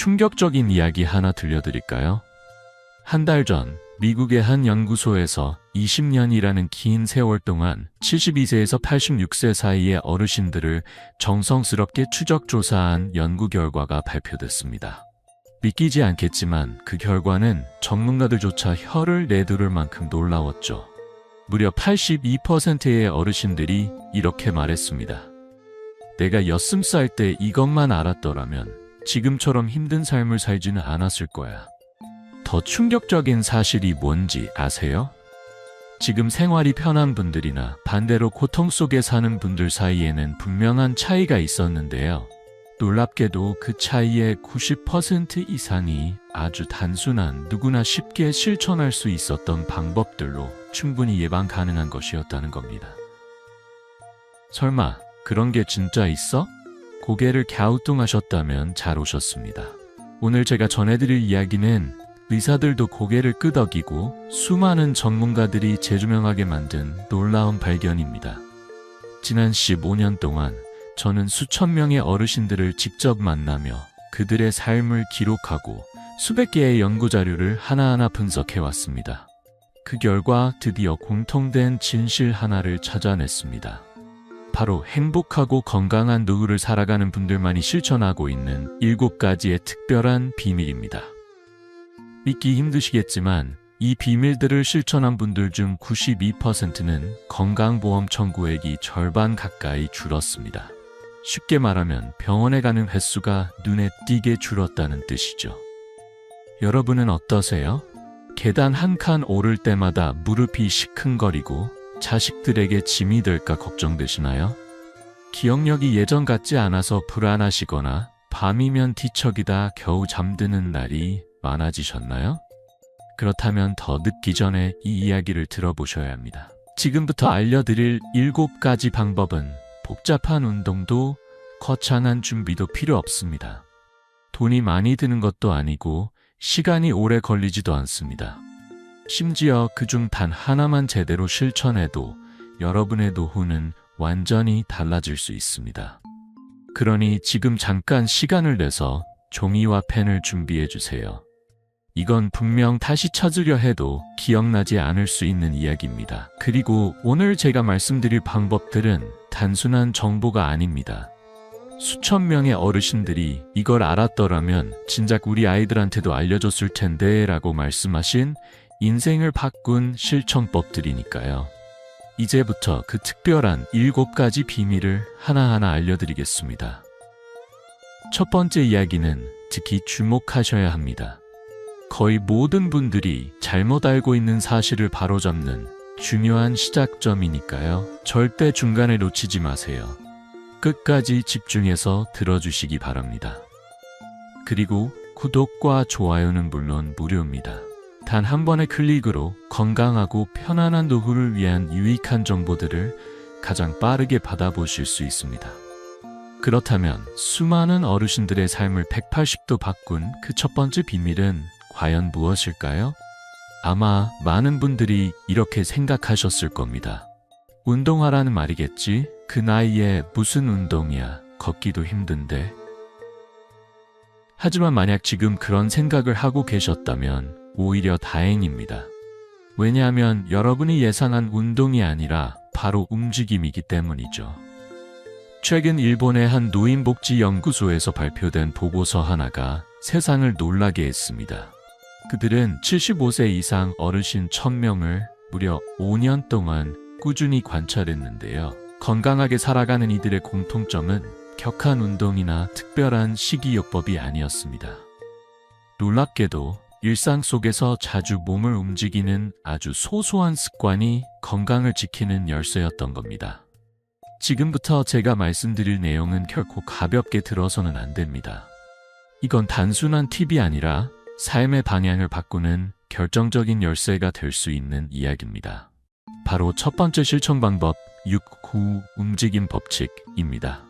충격적인 이야기 하나 들려드릴까요? 한 달 전 미국의 한 연구소에서 20년이라는 긴 세월 동안 72세에서 86세 사이의 어르신들을 정성스럽게 추적 조사한 연구 결과가 발표됐습니다. 믿기지 않겠지만 그 결과는 전문가들조차 혀를 내두를 만큼 놀라웠죠. 무려 82%의 어르신들이 이렇게 말했습니다. 내가 60살 때 이것만 알았더라면 지금처럼 힘든 삶을 살지는 않았을 거야. 더 충격적인 사실이 뭔지 아세요? 지금 생활이 편한 분들이나 반대로 고통 속에 사는 분들 사이에는 분명한 차이가 있었는데요. 놀랍게도 그 차이의 90% 이상이 아주 단순한 누구나 쉽게 실천할 수 있었던 방법들로 충분히 예방 가능한 것이었다는 겁니다. 설마 그런 게 진짜 있어? 고개를 갸우뚱하셨다면 잘 오셨습니다. 오늘 제가 전해드릴 이야기는 의사들도 고개를 끄덕이고 수많은 전문가들이 재조명하게 만든 놀라운 발견입니다. 지난 15년 동안 저는 수천 명의 어르신들을 직접 만나며 그들의 삶을 기록하고 수백 개의 연구자료를 하나하나 분석해왔습니다. 그 결과 드디어 공통된 진실 하나를 찾아냈습니다. 바로 행복하고 건강한 노후를 살아가는 분들만이 실천하고 있는 7가지의 특별한 비밀입니다. 믿기 힘드시겠지만 이 비밀들을 실천한 분들 중 92%는 건강보험 청구액이 절반 가까이 줄었습니다. 쉽게 말하면 병원에 가는 횟수가 눈에 띄게 줄었다는 뜻이죠. 여러분은 어떠세요? 계단 한 칸 오를 때마다 무릎이 시큰거리고 자식들에게 짐이 될까 걱정되시나요? 기억력이 예전 같지 않아서 불안하시거나 밤이면 뒤척이다 겨우 잠드는 날이 많아지셨나요? 그렇다면 더 늦기 전에 이 이야기를 들어보셔야 합니다. 지금부터 알려드릴 7가지 방법은 복잡한 운동도 거창한 준비도 필요 없습니다. 돈이 많이 드는 것도 아니고 시간이 오래 걸리지도 않습니다. 심지어 그중 단 하나만 제대로 실천해도 여러분의 노후는 완전히 달라질 수 있습니다. 그러니 지금 잠깐 시간을 내서 종이와 펜을 준비해 주세요. 이건 분명 다시 찾으려 해도 기억나지 않을 수 있는 이야기입니다. 그리고 오늘 제가 말씀드릴 방법들은 단순한 정보가 아닙니다. 수천 명의 어르신들이 이걸 알았더라면 진작 우리 아이들한테도 알려줬을 텐데 라고 말씀하신 인생을 바꾼 실천법들이니까요. 이제부터 그 특별한 7가지 비밀을 하나하나 알려드리겠습니다. 첫 번째 이야기는 특히 주목하셔야 합니다. 거의 모든 분들이 잘못 알고 있는 사실을 바로잡는 중요한 시작점이니까요. 절대 중간에 놓치지 마세요. 끝까지 집중해서 들어주시기 바랍니다. 그리고 구독과 좋아요는 물론 무료입니다. 단 한 번의 클릭으로 건강하고 편안한 노후를 위한 유익한 정보들을 가장 빠르게 받아보실 수 있습니다. 그렇다면 수많은 어르신들의 삶을 180도 바꾼 그 첫 번째 비밀은 과연 무엇일까요? 아마 많은 분들이 이렇게 생각하셨을 겁니다. 운동하라는 말이겠지? 그 나이에 무슨 운동이야? 걷기도 힘든데. 하지만 만약 지금 그런 생각을 하고 계셨다면 오히려 다행입니다. 왜냐하면 여러분이 예상한 운동이 아니라 바로 움직임이기 때문이죠. 최근 일본의 한 노인복지연구소에서 발표된 보고서 하나가 세상을 놀라게 했습니다. 그들은 75세 이상 어르신 1000명을 무려 5년 동안 꾸준히 관찰했는데요. 건강하게 살아가는 이들의 공통점은 격한 운동이나 특별한 식이요법이 아니었습니다. 놀랍게도 일상 속에서 자주 몸을 움직이는 아주 소소한 습관이 건강을 지키는 열쇠였던 겁니다. 지금부터 제가 말씀드릴 내용은 결코 가볍게 들어서는 안 됩니다. 이건 단순한 팁이 아니라 삶의 방향을 바꾸는 결정적인 열쇠가 될 수 있는 이야기입니다. 바로 첫 번째 실천 방법 6-9 움직임 법칙입니다.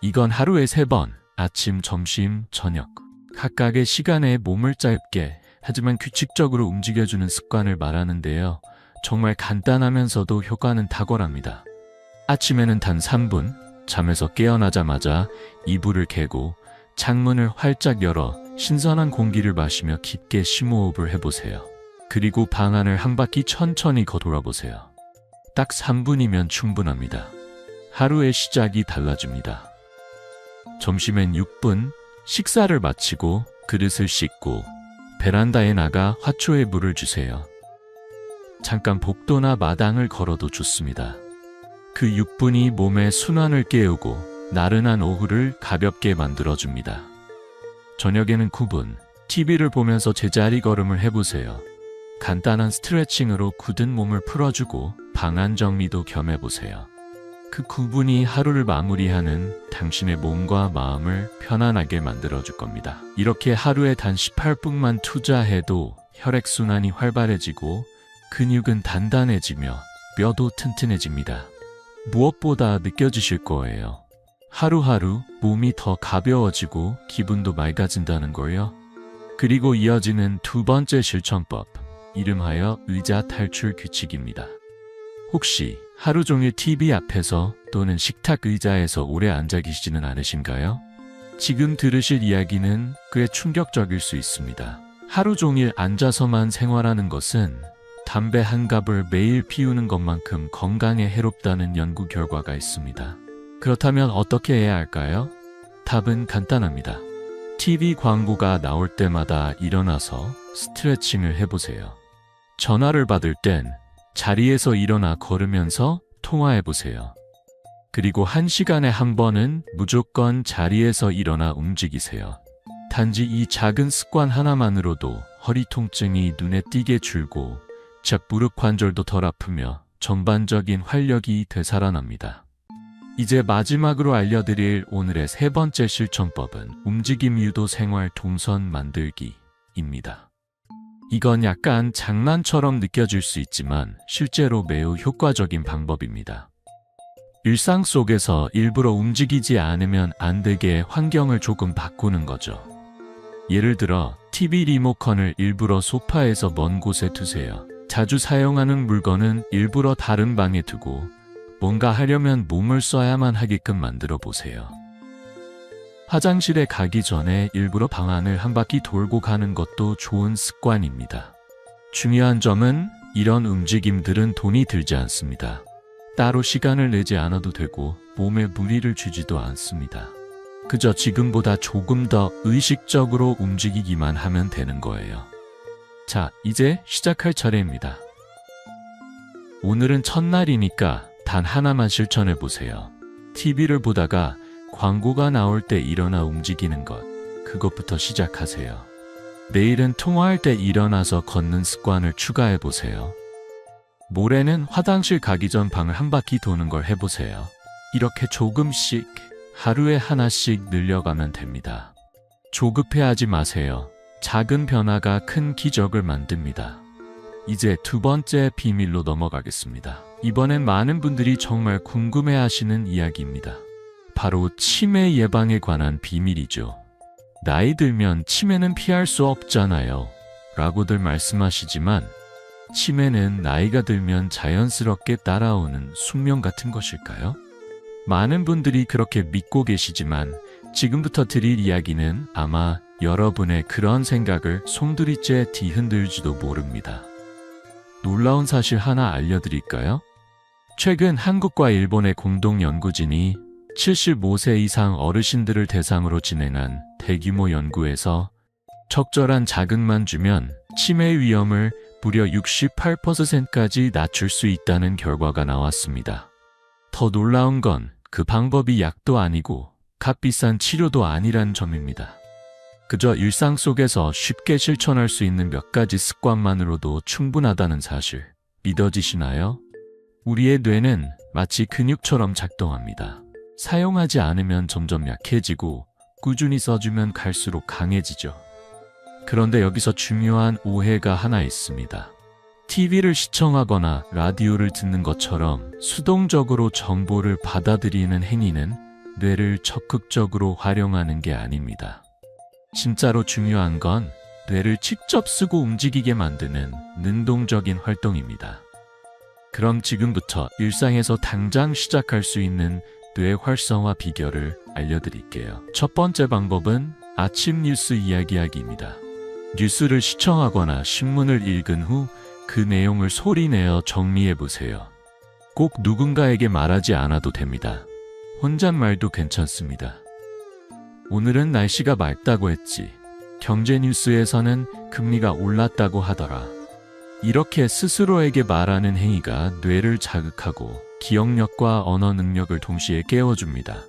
이건 하루에 3번, 아침, 점심, 저녁 각각의 시간에 몸을 짧게 하지만 규칙적으로 움직여주는 습관을 말하는데요. 정말 간단하면서도 효과는 탁월합니다. 아침에는 단 3분, 잠에서 깨어나자마자 이불을 개고 창문을 활짝 열어 신선한 공기를 마시며 깊게 심호흡을 해보세요. 그리고 방 안을 한 바퀴 천천히 돌아보세요. 딱 3분이면 충분합니다. 하루의 시작이 달라집니다. 점심엔 6분, 식사를 마치고 그릇을 씻고 베란다에 나가 화초에 물을 주세요. 잠깐 복도나 마당을 걸어도 좋습니다. 그 6분이 몸의 순환을 깨우고 나른한 오후를 가볍게 만들어줍니다. 저녁에는 9분, TV를 보면서 제자리 걸음을 해보세요. 간단한 스트레칭으로 굳은 몸을 풀어주고 방안 정리도 겸해보세요. 그 9분이 하루를 마무리하는 당신의 몸과 마음을 편안하게 만들어줄 겁니다. 이렇게 하루에 단 18분만 투자해도 혈액순환이 활발해지고 근육은 단단해지며 뼈도 튼튼해집니다. 무엇보다 느껴지실 거예요. 하루하루 몸이 더 가벼워지고 기분도 맑아진다는 걸요. 그리고 이어지는 두 번째 실천법, 이름하여 의자 탈출 규칙입니다. 혹시 하루 종일 TV 앞에서 또는 식탁 의자에서 오래 앉아 계시지는 않으신가요? 지금 들으실 이야기는 꽤 충격적일 수 있습니다. 하루 종일 앉아서만 생활하는 것은 담배 한 갑을 매일 피우는 것만큼 건강에 해롭다는 연구 결과가 있습니다. 그렇다면 어떻게 해야 할까요? 답은 간단합니다. TV 광고가 나올 때마다 일어나서 스트레칭을 해보세요. 전화를 받을 땐 자리에서 일어나 걸으면서 통화해보세요. 그리고 1시간에 한 번은 무조건 자리에서 일어나 움직이세요. 단지 이 작은 습관 하나만으로도 허리 통증이 눈에 띄게 줄고 무릎 관절도 덜 아프며 전반적인 활력이 되살아납니다. 이제 마지막으로 알려드릴 오늘의 세 번째 실천법은 움직임 유도 생활 동선 만들기입니다. 이건 약간 장난처럼 느껴질 수 있지만 실제로 매우 효과적인 방법입니다. 일상 속에서 일부러 움직이지 않으면 안 되게 환경을 조금 바꾸는 거죠. 예를 들어 TV 리모컨을 일부러 소파에서 먼 곳에 두세요. 자주 사용하는 물건은 일부러 다른 방에 두고 뭔가 하려면 몸을 써야만 하게끔 만들어 보세요. 화장실에 가기 전에 일부러 방 안을 한 바퀴 돌고 가는 것도 좋은 습관입니다. 중요한 점은 이런 움직임들은 돈이 들지 않습니다. 따로 시간을 내지 않아도 되고 몸에 무리를 주지도 않습니다. 그저 지금보다 조금 더 의식적으로 움직이기만 하면 되는 거예요. 자, 이제 시작할 차례입니다. 오늘은 첫날이니까 단 하나만 실천해 보세요. TV를 보다가 광고가 나올 때 일어나 움직이는 것, 그것부터 시작하세요. 내일은 통화할 때 일어나서 걷는 습관을 추가해 보세요. 모레는 화장실 가기 전 방을 한 바퀴 도는 걸 해보세요. 이렇게 조금씩 하루에 하나씩 늘려가면 됩니다. 조급해하지 마세요. 작은 변화가 큰 기적을 만듭니다. 이제 두 번째 비밀로 넘어가겠습니다. 이번엔 많은 분들이 정말 궁금해하시는 이야기입니다. 바로 치매 예방에 관한 비밀이죠. 나이 들면 치매는 피할 수 없잖아요 라고들 말씀하시지만 치매는 나이가 들면 자연스럽게 따라오는 숙명 같은 것일까요? 많은 분들이 그렇게 믿고 계시지만 지금부터 드릴 이야기는 아마 여러분의 그런 생각을 송두리째 뒤흔들지도 모릅니다. 놀라운 사실 하나 알려드릴까요? 최근 한국과 일본의 공동 연구진이 75세 이상 어르신들을 대상으로 진행한 대규모 연구에서 적절한 자극만 주면 치매 위험을 무려 68%까지 낮출 수 있다는 결과가 나왔습니다. 더 놀라운 건 그 방법이 약도 아니고 값비싼 치료도 아니란 점입니다. 그저 일상 속에서 쉽게 실천할 수 있는 몇 가지 습관만으로도 충분하다는 사실 믿어지시나요? 우리의 뇌는 마치 근육처럼 작동합니다. 사용하지 않으면 점점 약해지고 꾸준히 써주면 갈수록 강해지죠. 그런데 여기서 중요한 오해가 하나 있습니다. TV를 시청하거나 라디오를 듣는 것처럼 수동적으로 정보를 받아들이는 행위는 뇌를 적극적으로 활용하는 게 아닙니다. 진짜로 중요한 건 뇌를 직접 쓰고 움직이게 만드는 능동적인 활동입니다. 그럼 지금부터 일상에서 당장 시작할 수 있는 뇌 활성화 비결을 알려드릴게요. 첫 번째 방법은 아침 뉴스 이야기하기입니다. 뉴스를 시청하거나 신문을 읽은 후 그 내용을 소리내어 정리해보세요. 꼭 누군가에게 말하지 않아도 됩니다. 혼잣말도 괜찮습니다. 오늘은 날씨가 맑다고 했지. 경제 뉴스에서는 금리가 올랐다고 하더라. 이렇게 스스로에게 말하는 행위가 뇌를 자극하고 기억력과 언어 능력을 동시에 깨워줍니다.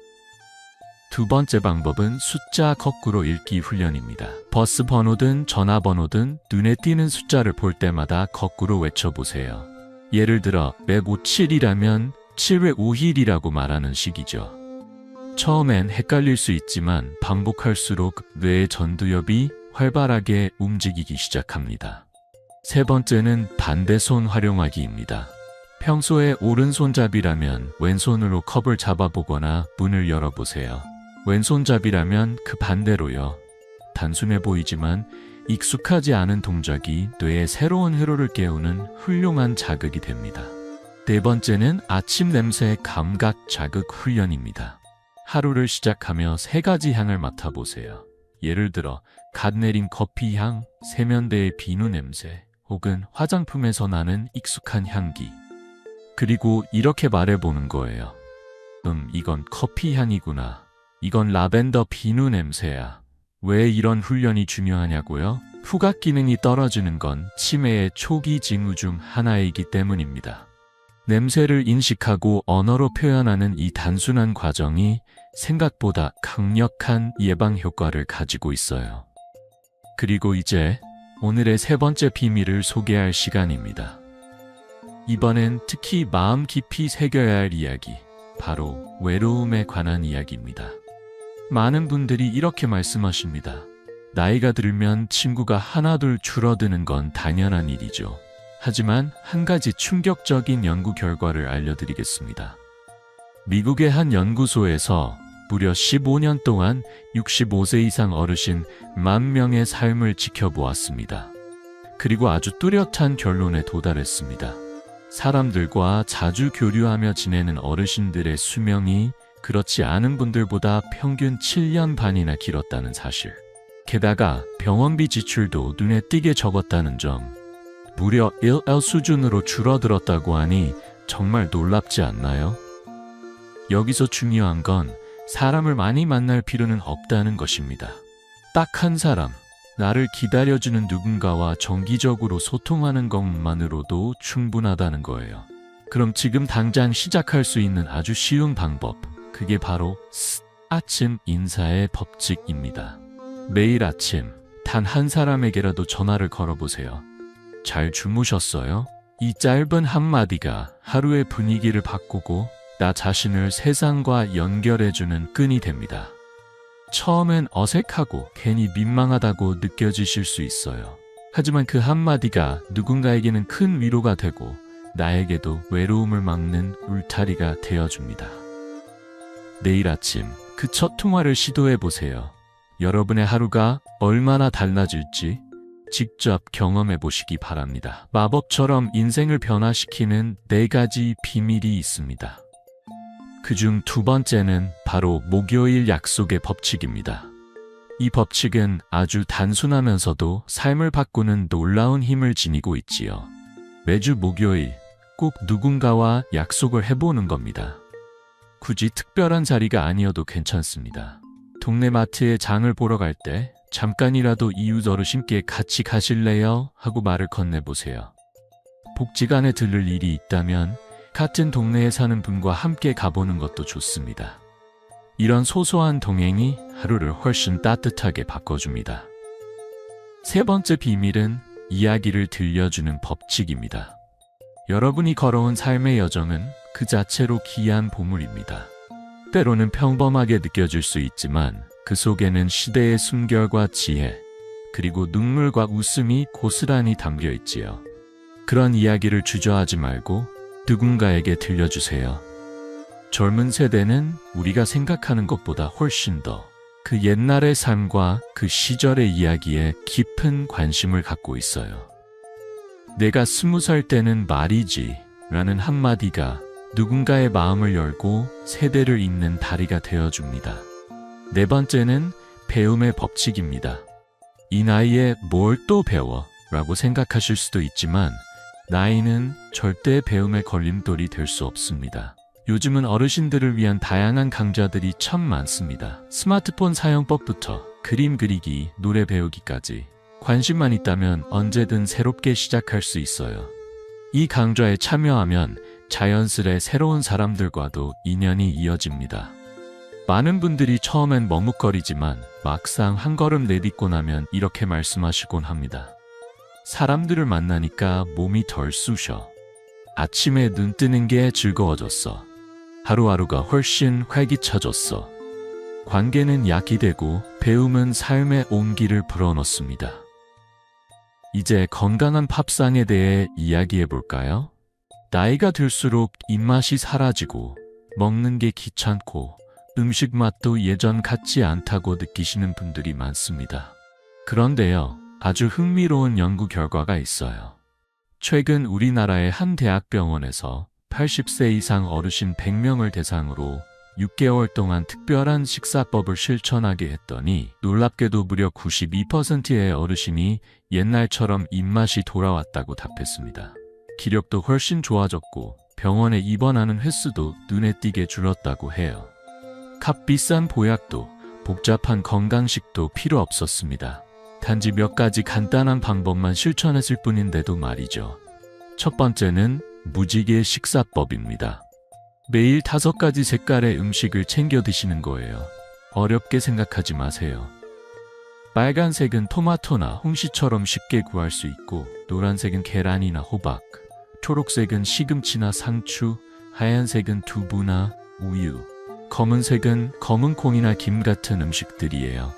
두 번째 방법은 숫자 거꾸로 읽기 훈련입니다. 버스 번호든 전화번호든 눈에 띄는 숫자를 볼 때마다 거꾸로 외쳐보세요. 예를 들어 157이라면 705일이라고 말하는 식이죠. 처음엔 헷갈릴 수 있지만 반복할수록 뇌의 전두엽이 활발하게 움직이기 시작합니다. 세 번째는 반대손 활용하기입니다. 평소에 오른손잡이라면 왼손으로 컵을 잡아보거나 문을 열어보세요. 왼손잡이라면 그 반대로요. 단순해 보이지만 익숙하지 않은 동작이 뇌의 새로운 회로를 깨우는 훌륭한 자극이 됩니다. 네 번째는 아침 냄새 감각 자극 훈련입니다. 하루를 시작하며 3가지 향을 맡아보세요. 예를 들어 갓 내린 커피 향, 세면대의 비누 냄새, 혹은 화장품에서 나는 익숙한 향기. 그리고 이렇게 말해보는 거예요. 이건 커피 향이구나. 이건 라벤더 비누 냄새야. 왜 이런 훈련이 중요하냐고요? 후각 기능이 떨어지는 건 치매의 초기 징후 중 하나이기 때문입니다. 냄새를 인식하고 언어로 표현하는 이 단순한 과정이 생각보다 강력한 예방 효과를 가지고 있어요. 그리고 이제 오늘의 세 번째 비밀을 소개할 시간입니다. 이번엔 특히 마음 깊이 새겨야 할 이야기, 바로 외로움에 관한 이야기입니다. 많은 분들이 이렇게 말씀하십니다. 나이가 들면 친구가 하나둘 줄어드는 건 당연한 일이죠. 하지만 한 가지 충격적인 연구 결과를 알려드리겠습니다. 미국의 한 연구소에서 무려 15년 동안 65세 이상 어르신 10,000명의 삶을 지켜보았습니다. 그리고 아주 뚜렷한 결론에 도달했습니다. 사람들과 자주 교류하며 지내는 어르신들의 수명이 그렇지 않은 분들보다 평균 7년 반이나 길었다는 사실. 게다가 병원비 지출도 눈에 띄게 적었다는 점. 무려 1L 수준으로 줄어들었다고 하니 정말 놀랍지 않나요? 여기서 중요한 건 사람을 많이 만날 필요는 없다는 것입니다. 딱 한 사람, 나를 기다려주는 누군가와 정기적으로 소통하는 것만으로도 충분하다는 거예요. 그럼 지금 당장 시작할 수 있는 아주 쉬운 방법, 그게 바로 아침 인사의 법칙입니다. 매일 아침 단 한 사람에게라도 전화를 걸어보세요. 잘 주무셨어요? 이 짧은 한마디가 하루의 분위기를 바꾸고 나 자신을 세상과 연결해주는 끈이 됩니다. 처음엔 어색하고 괜히 민망하다고 느껴지실 수 있어요. 하지만 그 한마디가 누군가에게는 큰 위로가 되고 나에게도 외로움을 막는 울타리가 되어줍니다. 내일 아침 그 첫 통화를 시도해보세요. 여러분의 하루가 얼마나 달라질지 직접 경험해 보시기 바랍니다. 마법처럼 인생을 변화시키는 4가지 비밀이 있습니다. 그중 두 번째는 바로 목요일 약속의 법칙입니다. 이 법칙은 아주 단순하면서도 삶을 바꾸는 놀라운 힘을 지니고 있지요. 매주 목요일 꼭 누군가와 약속을 해보는 겁니다. 굳이 특별한 자리가 아니어도 괜찮습니다. 동네 마트에 장을 보러 갈 때 잠깐이라도 이웃 어르신께 같이 가실래요? 하고 말을 건네보세요. 복지관에 들를 일이 있다면 같은 동네에 사는 분과 함께 가보는 것도 좋습니다. 이런 소소한 동행이 하루를 훨씬 따뜻하게 바꿔줍니다. 세 번째 비밀은 이야기를 들려주는 법칙입니다. 여러분이 걸어온 삶의 여정은 그 자체로 귀한 보물입니다. 때로는 평범하게 느껴질 수 있지만 그 속에는 시대의 숨결과 지혜, 그리고 눈물과 웃음이 고스란히 담겨 있지요. 그런 이야기를 주저하지 말고 누군가에게 들려주세요. 젊은 세대는 우리가 생각하는 것보다 훨씬 더 그 옛날의 삶과 그 시절의 이야기에 깊은 관심을 갖고 있어요. 내가 20살 때는 말이지 라는 한마디가 누군가의 마음을 열고 세대를 잇는 다리가 되어줍니다. 네 번째는 배움의 법칙입니다. 이 나이에 뭘 또 배워? 라고 생각하실 수도 있지만 나이는 절대 배움의 걸림돌이 될 수 없습니다. 요즘은 어르신들을 위한 다양한 강좌들이 참 많습니다. 스마트폰 사용법부터 그림 그리기, 노래 배우기까지 관심만 있다면 언제든 새롭게 시작할 수 있어요. 이 강좌에 참여하면 자연스레 새로운 사람들과도 인연이 이어집니다. 많은 분들이 처음엔 머뭇거리지만 막상 한 걸음 내딛고 나면 이렇게 말씀하시곤 합니다. 사람들을 만나니까 몸이 덜 쑤셔. 아침에 눈 뜨는 게 즐거워졌어. 하루하루가 훨씬 활기차졌어. 관계는 약이 되고 배움은 삶의 온기를 불어넣습니다. 이제 건강한 밥상에 대해 이야기해 볼까요? 나이가 들수록 입맛이 사라지고 먹는 게 귀찮고 음식 맛도 예전 같지 않다고 느끼시는 분들이 많습니다. 그런데요, 아주 흥미로운 연구 결과가 있어요. 최근 우리나라의 한 대학병원에서 80세 이상 어르신 100명을 대상으로 6개월 동안 특별한 식사법을 실천하게 했더니 놀랍게도 무려 92%의 어르신이 옛날처럼 입맛이 돌아왔다고 답했습니다. 기력도 훨씬 좋아졌고 병원에 입원하는 횟수도 눈에 띄게 줄었다고 해요. 값비싼 보약도 복잡한 건강식도 필요 없었습니다. 단지 몇 가지 간단한 방법만 실천했을 뿐인데도 말이죠. 첫 번째는 무지개 식사법입니다. 매일 5가지 색깔의 음식을 챙겨 드시는 거예요. 어렵게 생각하지 마세요. 빨간색은 토마토나 홍시처럼 쉽게 구할 수 있고, 노란색은 계란이나 호박, 초록색은 시금치나 상추, 하얀색은 두부나 우유, 검은색은 검은 콩이나 김 같은 음식들이에요.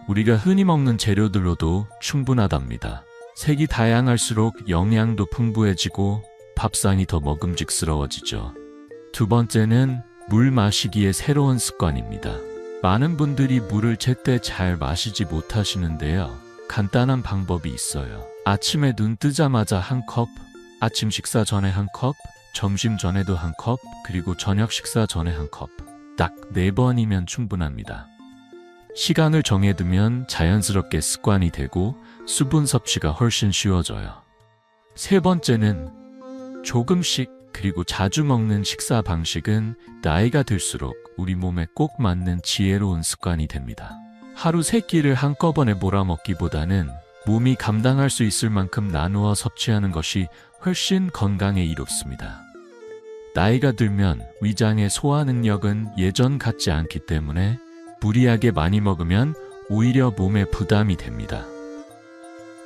우리가 흔히 먹는 재료들로도 충분하답니다. 색이 다양할수록 영양도 풍부해지고 밥상이 더 먹음직스러워지죠. 두 번째는 물 마시기의 새로운 습관입니다. 많은 분들이 물을 제때 잘 마시지 못하시는데요. 간단한 방법이 있어요. 아침에 눈 뜨자마자 한 컵, 아침 식사 전에 한 컵, 점심 전에도 한 컵, 그리고 저녁 식사 전에 한 컵. 딱 4번이면 충분합니다. 시간을 정해두면 자연스럽게 습관이 되고 수분 섭취가 훨씬 쉬워져요. 세 번째는 조금씩 그리고 자주 먹는 식사 방식은 나이가 들수록 우리 몸에 꼭 맞는 지혜로운 습관이 됩니다. 하루 3끼를 한꺼번에 몰아먹기보다는 몸이 감당할 수 있을 만큼 나누어 섭취하는 것이 훨씬 건강에 이롭습니다. 나이가 들면 위장의 소화 능력은 예전 같지 않기 때문에 무리하게 많이 먹으면 오히려 몸에 부담이 됩니다.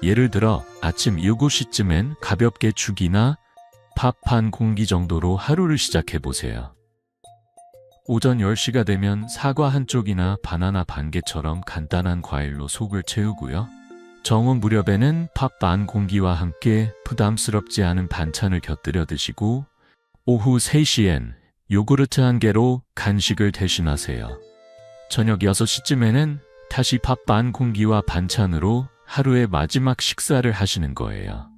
예를 들어 아침 7시쯤엔 가볍게 죽이나 밥 한 공기 정도로 하루를 시작해 보세요. 오전 10시가 되면 사과 한 쪽이나 바나나 반 개처럼 간단한 과일로 속을 채우고요. 정오 무렵에는 밥 반 공기와 함께 부담스럽지 않은 반찬을 곁들여 드시고 오후 3시엔 요구르트 한 개로 간식을 대신하세요. 저녁 6시쯤에는 다시 밥 반 공기와 반찬으로 하루의 마지막 식사를 하시는 거예요.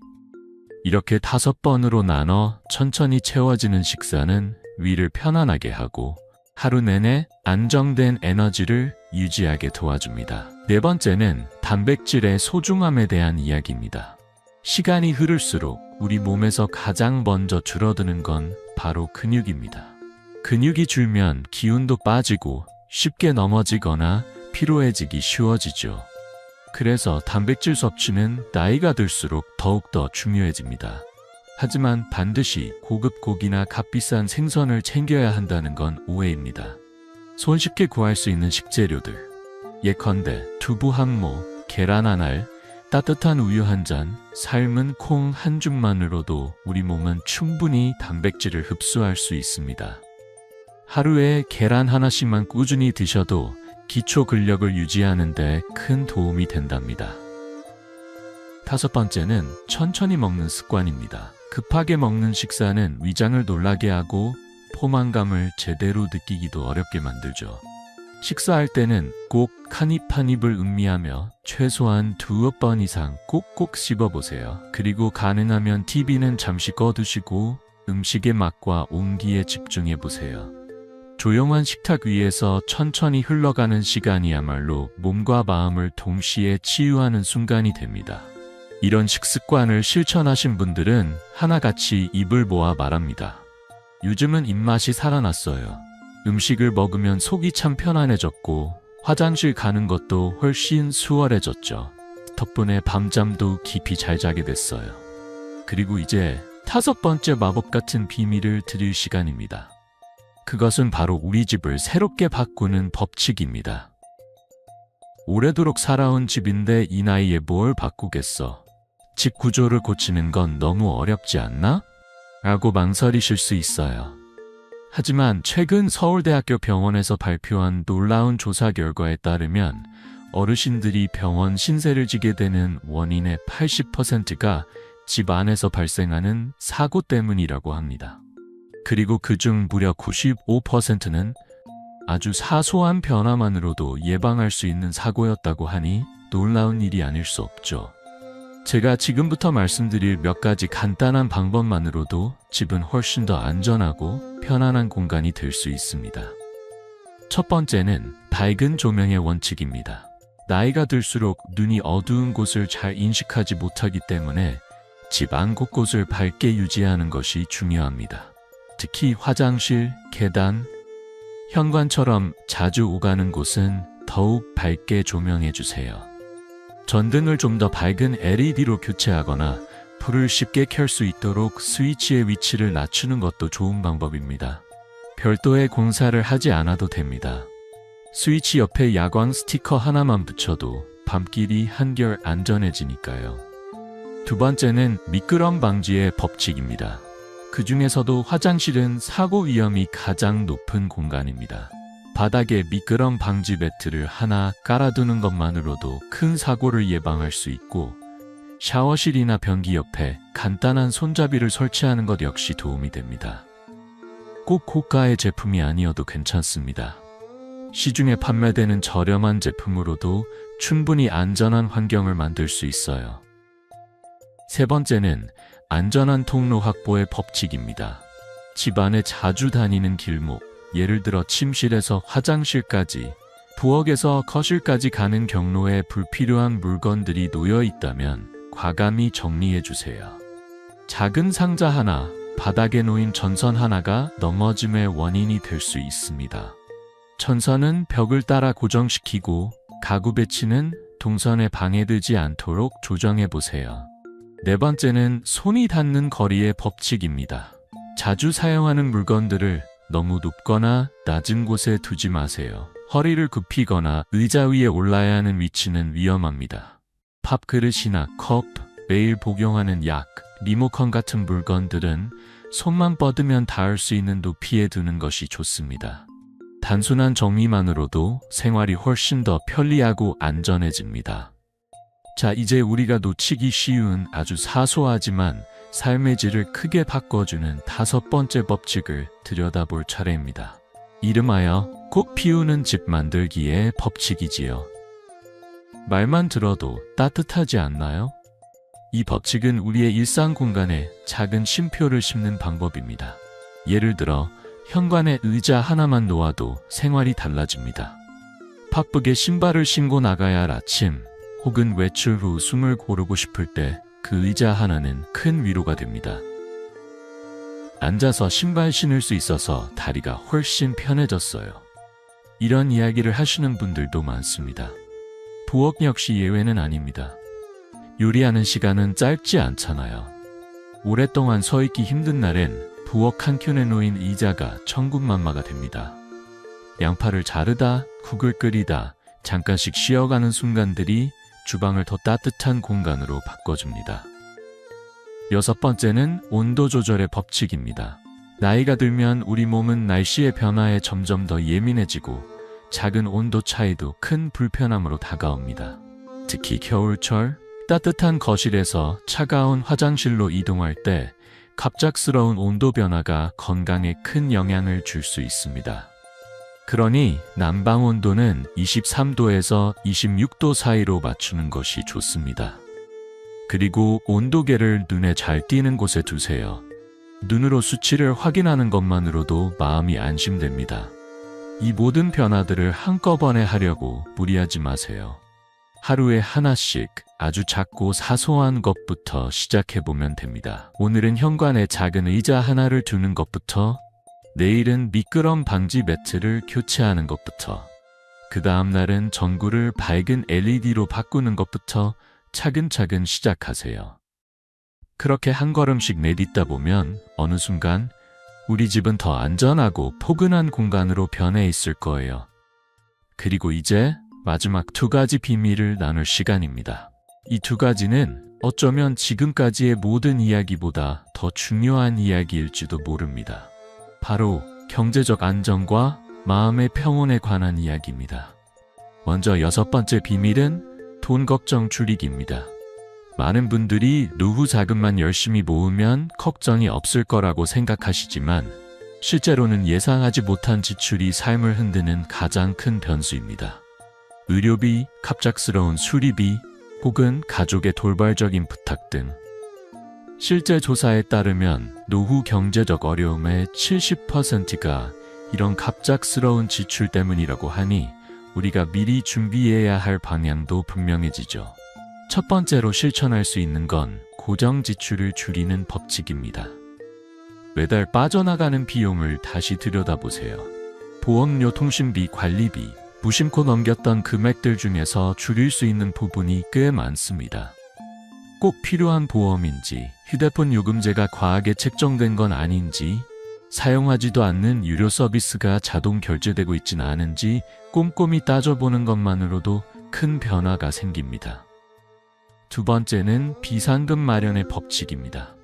이렇게 5번으로 나눠 천천히 채워지는 식사는 위를 편안하게 하고 하루 내내 안정된 에너지를 유지하게 도와줍니다. 네 번째는 단백질의 소중함에 대한 이야기입니다. 시간이 흐를수록 우리 몸에서 가장 먼저 줄어드는 건 바로 근육입니다. 근육이 줄면 기운도 빠지고 쉽게 넘어지거나 피로해지기 쉬워지죠. 그래서 단백질 섭취는 나이가 들수록 더욱더 중요해집니다. 하지만 반드시 고급 고기나 값비싼 생선을 챙겨야 한다는 건 오해입니다. 손쉽게 구할 수 있는 식재료들, 예컨대 두부 한 모, 계란 한 알, 따뜻한 우유 한 잔, 삶은 콩 한 줌만으로도 우리 몸은 충분히 단백질을 흡수할 수 있습니다. 하루에 계란 하나씩만 꾸준히 드셔도 기초 근력을 유지하는 데 큰 도움이 된답니다. 5번째는 천천히 먹는 습관입니다. 급하게 먹는 식사는 위장을 놀라게 하고 포만감을 제대로 느끼기도 어렵게 만들죠. 식사할 때는 꼭 한 입 한 입을 음미하며 최소한 2번 이상 꼭꼭 씹어보세요. 그리고 가능하면 TV는 잠시 꺼두시고 음식의 맛과 온기에 집중해보세요. 조용한 식탁 위에서 천천히 흘러가는 시간이야말로 몸과 마음을 동시에 치유하는 순간이 됩니다. 이런 식습관을 실천하신 분들은 하나같이 입을 모아 말합니다. 요즘은 입맛이 살아났어요. 음식을 먹으면 속이 참 편안해졌고 화장실 가는 것도 훨씬 수월해졌죠. 덕분에 밤잠도 깊이 잘 자게 됐어요. 그리고 이제 5번째 마법 같은 비밀을 드릴 시간입니다. 그것은 바로 우리 집을 새롭게 바꾸는 법칙입니다. 오래도록 살아온 집인데 이 나이에 뭘 바꾸겠어? 집 구조를 고치는 건 너무 어렵지 않나? 라고 망설이실 수 있어요. 하지만 최근 서울대학교 병원에서 발표한 놀라운 조사 결과에 따르면 어르신들이 병원 신세를 지게 되는 원인의 80%가 집 안에서 발생하는 사고 때문이라고 합니다. 그리고 그중 무려 95%는 아주 사소한 변화만으로도 예방할 수 있는 사고였다고 하니 놀라운 일이 아닐 수 없죠. 제가 지금부터 말씀드릴 몇 가지 간단한 방법만으로도 집은 훨씬 더 안전하고 편안한 공간이 될 수 있습니다. 첫 번째는 밝은 조명의 원칙입니다. 나이가 들수록 눈이 어두운 곳을 잘 인식하지 못하기 때문에 집 안 곳곳을 밝게 유지하는 것이 중요합니다. 특히 화장실, 계단, 현관처럼 자주 오가는 곳은 더욱 밝게 조명해 주세요. 전등을 좀 더 밝은 LED로 교체하거나 불을 쉽게 켤 수 있도록 스위치의 위치를 낮추는 것도 좋은 방법입니다. 별도의 공사를 하지 않아도 됩니다. 스위치 옆에 야광 스티커 하나만 붙여도 밤길이 한결 안전해지니까요. 두 번째는 미끄럼 방지의 법칙입니다. 그 중에서도 화장실은 사고 위험이 가장 높은 공간입니다. 바닥에 미끄럼 방지 매트를 하나 깔아두는 것만으로도 큰 사고를 예방할 수 있고 샤워실이나 변기 옆에 간단한 손잡이를 설치하는 것 역시 도움이 됩니다. 꼭 고가의 제품이 아니어도 괜찮습니다. 시중에 판매되는 저렴한 제품으로도 충분히 안전한 환경을 만들 수 있어요. 세 번째는 안전한 통로 확보의 법칙입니다. 집 안에 자주 다니는 길목, 예를 들어 침실에서 화장실까지, 부엌에서 거실까지 가는 경로에 불필요한 물건들이 놓여 있다면 과감히 정리해 주세요. 작은 상자 하나, 바닥에 놓인 전선 하나가 넘어짐의 원인이 될 수 있습니다. 전선은 벽을 따라 고정시키고 가구 배치는 동선에 방해되지 않도록 조정해 보세요. 네 번째는 손이 닿는 거리의 법칙입니다. 자주 사용하는 물건들을 너무 높거나 낮은 곳에 두지 마세요. 허리를 굽히거나 의자 위에 올라야 하는 위치는 위험합니다. 밥그릇이나 컵, 매일 복용하는 약, 리모컨 같은 물건들은 손만 뻗으면 닿을 수 있는 높이에 두는 것이 좋습니다. 단순한 정리만으로도 생활이 훨씬 더 편리하고 안전해집니다. 자, 이제 우리가 놓치기 쉬운 아주 사소하지만 삶의 질을 크게 바꿔주는 5번째 법칙을 들여다볼 차례입니다. 이름하여 꽃 피우는 집 만들기의 법칙이지요. 말만 들어도 따뜻하지 않나요? 이 법칙은 우리의 일상 공간에 작은 쉼표를 심는 방법입니다. 예를 들어 현관에 의자 하나만 놓아도 생활이 달라집니다. 바쁘게 신발을 신고 나가야 할 아침, 혹은 외출 후 숨을 고르고 싶을 때 그 의자 하나는 큰 위로가 됩니다. 앉아서 신발 신을 수 있어서 다리가 훨씬 편해졌어요. 이런 이야기를 하시는 분들도 많습니다. 부엌 역시 예외는 아닙니다. 요리하는 시간은 짧지 않잖아요. 오랫동안 서 있기 힘든 날엔 부엌 한켠에 놓인 의자가 천군만마가 됩니다. 양파를 자르다, 국을 끓이다, 잠깐씩 쉬어가는 순간들이 주방을 더 따뜻한 공간으로 바꿔줍니다. 6번째는 온도 조절의 법칙입니다. 나이가 들면 우리 몸은 날씨의 변화에 점점 더 예민해지고 작은 온도 차이도 큰 불편함으로 다가옵니다. 특히 겨울철, 따뜻한 거실에서 차가운 화장실로 이동할 때 갑작스러운 온도 변화가 건강에 큰 영향을 줄 수 있습니다. 그러니 난방 온도는 23도에서 26도 사이로 맞추는 것이 좋습니다. 그리고 온도계를 눈에 잘 띄는 곳에 두세요. 눈으로 수치를 확인하는 것만으로도 마음이 안심됩니다. 이 모든 변화들을 한꺼번에 하려고 무리하지 마세요. 하루에 하나씩 아주 작고 사소한 것부터 시작해보면 됩니다. 오늘은 현관에 작은 의자 하나를 두는 것부터, 내일은 미끄럼 방지 매트를 교체하는 것부터, 그 다음 날은 전구를 밝은 LED로 바꾸는 것부터 차근차근 시작하세요. 그렇게 한 걸음씩 내딛다 보면 어느 순간 우리 집은 더 안전하고 포근한 공간으로 변해 있을 거예요. 그리고 이제 마지막 2가지 비밀을 나눌 시간입니다. 이 2가지는 어쩌면 지금까지의 모든 이야기보다 더 중요한 이야기일지도 모릅니다. 바로 경제적 안정과 마음의 평온에 관한 이야기입니다. 먼저 6번째 비밀은 돈 걱정 줄이기입니다. 많은 분들이 노후 자금만 열심히 모으면 걱정이 없을 거라고 생각하시지만 실제로는 예상하지 못한 지출이 삶을 흔드는 가장 큰 변수입니다. 의료비, 갑작스러운 수리비, 혹은 가족의 돌발적인 부탁 등. 실제 조사에 따르면 노후 경제적 어려움의 70%가 이런 갑작스러운 지출 때문이라고 하니 우리가 미리 준비해야 할 방향도 분명해지죠. 첫 번째로 실천할 수 있는 건 고정 지출을 줄이는 법칙입니다. 매달 빠져나가는 비용을 다시 들여다보세요. 보험료, 통신비, 관리비, 무심코 넘겼던 금액들 중에서 줄일 수 있는 부분이 꽤 많습니다. 꼭 필요한 보험인지, 휴대폰 요금제가 과하게 책정된 건 아닌지, 사용하지도 않는 유료 서비스가 자동 결제되고 있진 않은지 꼼꼼히 따져보는 것만으로도 큰 변화가 생깁니다. 2번째는 비상금 마련의 법칙입니다.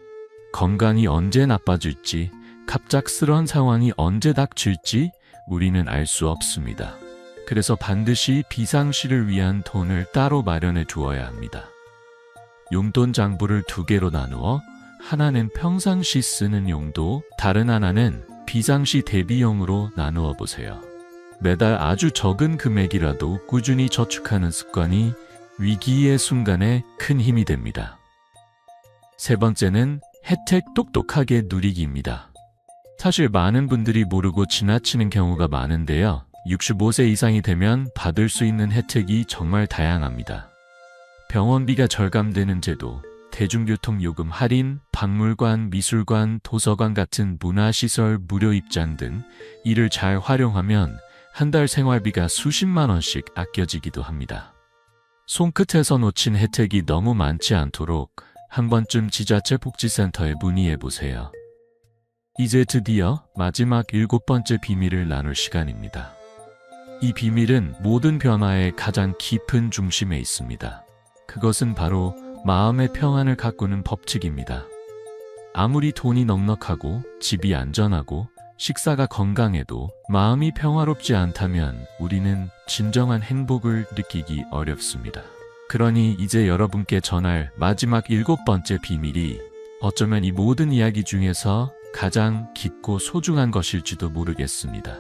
건강이 언제 나빠질지, 갑작스러운 상황이 언제 닥칠지 우리는 알 수 없습니다. 그래서 반드시 비상시를 위한 돈을 따로 마련해 두어야 합니다. 용돈 장부를 2개로 나누어 하나는 평상시 쓰는 용도, 다른 하나는 비상시 대비용으로 나누어 보세요. 매달 아주 적은 금액이라도 꾸준히 저축하는 습관이 위기의 순간에 큰 힘이 됩니다. 3번째는 혜택 똑똑하게 누리기입니다. 사실 많은 분들이 모르고 지나치는 경우가 많은데요. 65세 이상이 되면 받을 수 있는 혜택이 정말 다양합니다. 병원비가 절감되는 제도, 대중교통 요금 할인, 박물관, 미술관, 도서관 같은 문화시설 무료 입장 등 이를 잘 활용하면 한 달 생활비가 수십만 원씩 아껴지기도 합니다. 손끝에서 놓친 혜택이 너무 많지 않도록 한 번쯤 지자체 복지센터에 문의해보세요. 이제 드디어 마지막 7번째 비밀을 나눌 시간입니다. 이 비밀은 모든 변화의 가장 깊은 중심에 있습니다. 그것은 바로 마음의 평안을 가꾸는 법칙입니다. 아무리 돈이 넉넉하고 집이 안전하고 식사가 건강해도 마음이 평화롭지 않다면 우리는 진정한 행복을 느끼기 어렵습니다. 그러니 이제 여러분께 전할 마지막 7번째 비밀이 어쩌면 이 모든 이야기 중에서 가장 깊고 소중한 것일지도 모르겠습니다.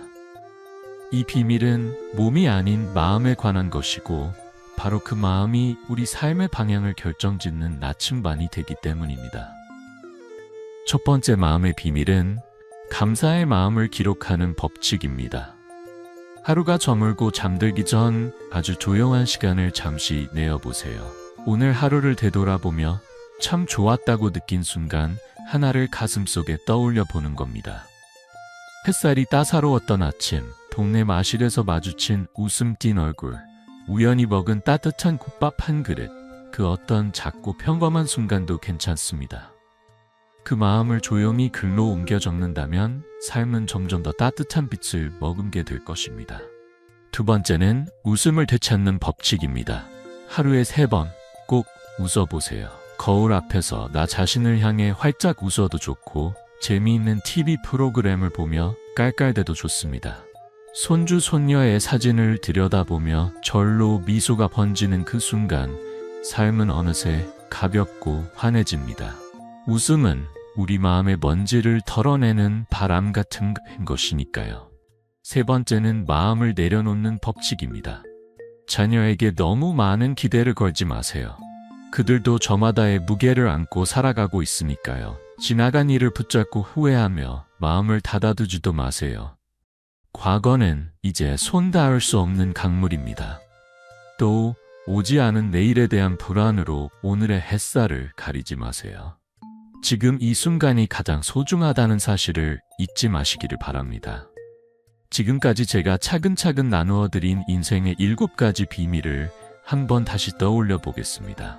이 비밀은 몸이 아닌 마음에 관한 것이고 바로 그 마음이 우리 삶의 방향을 결정짓는 나침반이 되기 때문입니다. 첫 번째 마음의 비밀은 감사의 마음을 기록하는 법칙입니다. 하루가 저물고 잠들기 전 아주 조용한 시간을 잠시 내어보세요. 오늘 하루를 되돌아보며 참 좋았다고 느낀 순간 하나를 가슴속에 떠올려 보는 겁니다. 햇살이 따사로웠던 아침, 동네 마실에서 마주친 웃음 띤 얼굴, 우연히 먹은 따뜻한 국밥 한 그릇, 그 어떤 작고 평범한 순간도 괜찮습니다. 그 마음을 조용히 글로 옮겨 적는다면 삶은 점점 더 따뜻한 빛을 머금게 될 것입니다. 2번째는 웃음을 되찾는 법칙입니다. 하루에 3번 꼭 웃어보세요. 거울 앞에서 나 자신을 향해 활짝 웃어도 좋고 재미있는 TV 프로그램을 보며 깔깔대도 좋습니다. 손주 손녀의 사진을 들여다보며 절로 미소가 번지는 그 순간 삶은 어느새 가볍고 환해집니다. 웃음은 우리 마음의 먼지를 털어내는 바람 같은 것이니까요. 3번째는 마음을 내려놓는 법칙입니다. 자녀에게 너무 많은 기대를 걸지 마세요. 그들도 저마다의 무게를 안고 살아가고 있으니까요. 지나간 일을 붙잡고 후회하며 마음을 닫아두지도 마세요. 과거는 이제 손 닿을 수 없는 강물입니다. 또 오지 않은 내일에 대한 불안으로 오늘의 햇살을 가리지 마세요. 지금 이 순간이 가장 소중하다는 사실을 잊지 마시기를 바랍니다. 지금까지 제가 차근차근 나누어 드린 인생의 7가지 비밀을 한번 다시 떠올려 보겠습니다.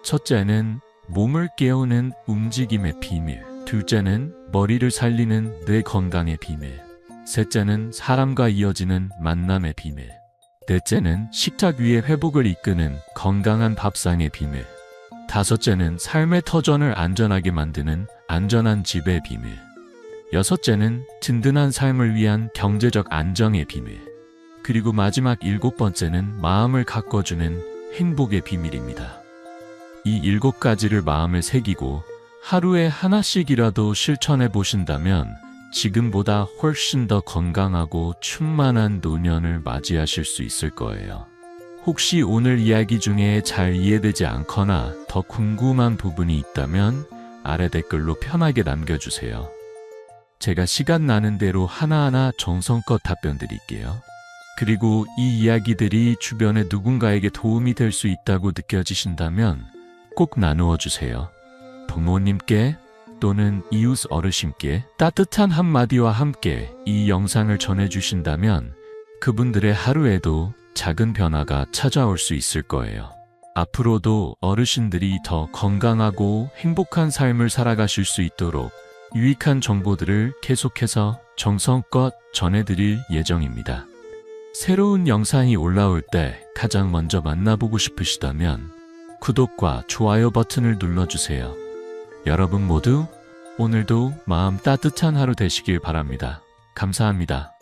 첫째는 몸을 깨우는 움직임의 비밀. 둘째는 머리를 살리는 뇌 건강의 비밀. 셋째는 사람과 이어지는 만남의 비밀. 넷째는 식탁 위의 회복을 이끄는 건강한 밥상의 비밀. 다섯째는 삶의 터전을 안전하게 만드는 안전한 집의 비밀. 여섯째는 든든한 삶을 위한 경제적 안정의 비밀. 그리고 마지막 7번째는 마음을 가꿔주는 행복의 비밀입니다. 이 7가지를 마음에 새기고 하루에 하나씩이라도 실천해 보신다면 지금보다 훨씬 더 건강하고 충만한 노년을 맞이하실 수 있을 거예요. 혹시 오늘 이야기 중에 잘 이해되지 않거나 더 궁금한 부분이 있다면 아래 댓글로 편하게 남겨주세요. 제가 시간 나는 대로 하나하나 정성껏 답변 드릴게요. 그리고 이 이야기들이 주변의 누군가에게 도움이 될 수 있다고 느껴지신다면 꼭 나누어 주세요. 부모님께 또는 이웃 어르신께 따뜻한 한마디와 함께 이 영상을 전해주신다면 그분들의 하루에도 작은 변화가 찾아올 수 있을 거예요. 앞으로도 어르신들이 더 건강하고 행복한 삶을 살아가실 수 있도록 유익한 정보들을 계속해서 정성껏 전해드릴 예정입니다. 새로운 영상이 올라올 때 가장 먼저 만나보고 싶으시다면 구독과 좋아요 버튼을 눌러주세요. 여러분 모두 오늘도 마음 따뜻한 하루 되시길 바랍니다. 감사합니다.